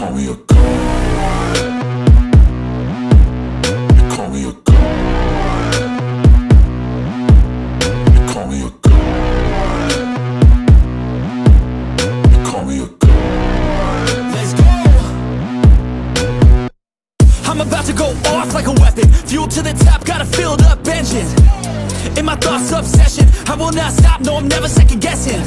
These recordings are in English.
call me a god. You call me a god. You call me a god. You call me a god. Let's go. I'm about to go off like a weapon. Fuel to the top, got a filled up engine. In my thoughts, obsession, I will not stop, no, I'm never second guessing.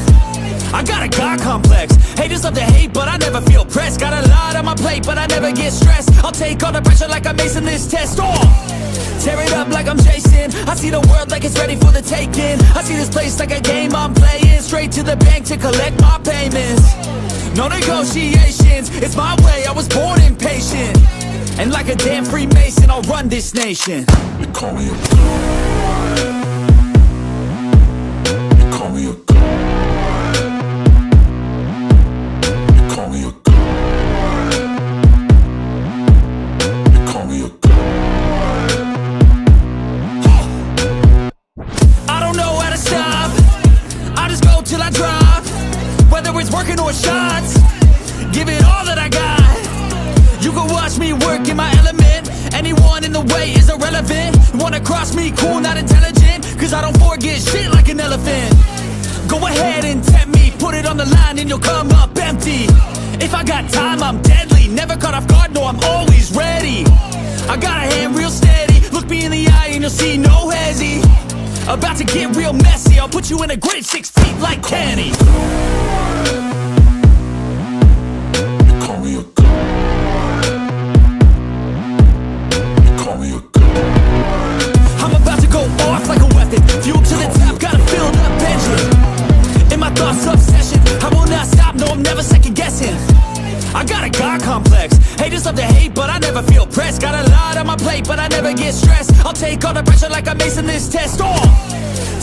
I got a God complex. Haters love to hate, but I never feel pressed. Got a lot on my plate, but I never get stressed. I'll take all the pressure like I'm acing this test. Tear it up like I'm Jason. I see the world like it's ready for the taking. I see this place like a game I'm playing. Straight to the bank to collect my payments. No negotiations, it's my way, I was born impatient. And like a damn Freemason, I'll run this nation. You call me a god. You call me a god. You call me a god. You call me a god. I don't know how to stop, I just go till I drop. Whether it's working or shots, give it all that I got. You can watch me work in my element. Anyone in the way is irrelevant. You wanna cross me, cool, not intelligent, cause I don't forget shit like an elephant. Go ahead and tempt me, put it on the line and you'll come up empty. If I got time, I'm deadly. Never caught off guard, no, I'm always ready. I got a hand real steady. Look me in the eye and you'll see no hezzy. About to get real messy. I'll put you in a grave 6 feet like Kenny. You call me a god. I'm about to go off like a weapon. Fuel to the top, got a filled up engine. In my thoughts, obsession, I will not stop, no, I'm never second guessing. I got a God complex. Haters love to hate, but I never feel pressed. Got a lot on my plate, but I never get stressed. I'll take all the pressure like I'm acing this test.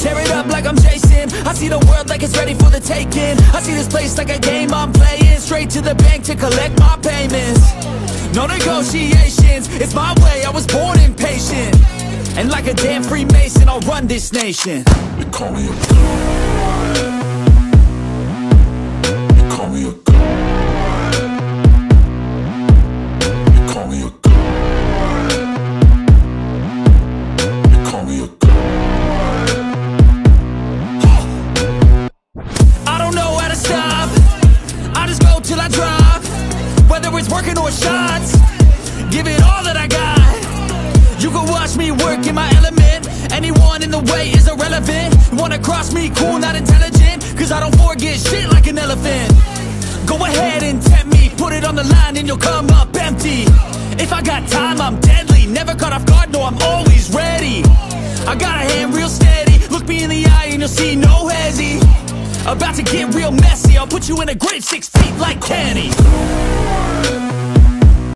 Tear it up like I'm Jason. I see the world like it's ready for the taking. I see this place like a game I'm playing. Straight to the bank to collect my payments. No negotiations, it's my way, I was born impatient. And like a damn Freemason, I'll run this nation. You call me a god. You call me a god. You call me a god. You call me a god. I don't know how to stop, I just go till I drop. Whether it's working or shots, give it all that I got. You can watch me work in my element. Anyone in the way is irrelevant. You wanna cross me, cool, not intelligent, cause I don't forget shit like an elephant. Go ahead and tempt me, put it on the line and you'll come up empty. If I got time, I'm deadly. Never caught off guard, no, I'm always ready. I got a hand real steady. Look me in the eye and you'll see no hezzy. About to get real messy. I'll put you in a grave 6 feet like Kenny.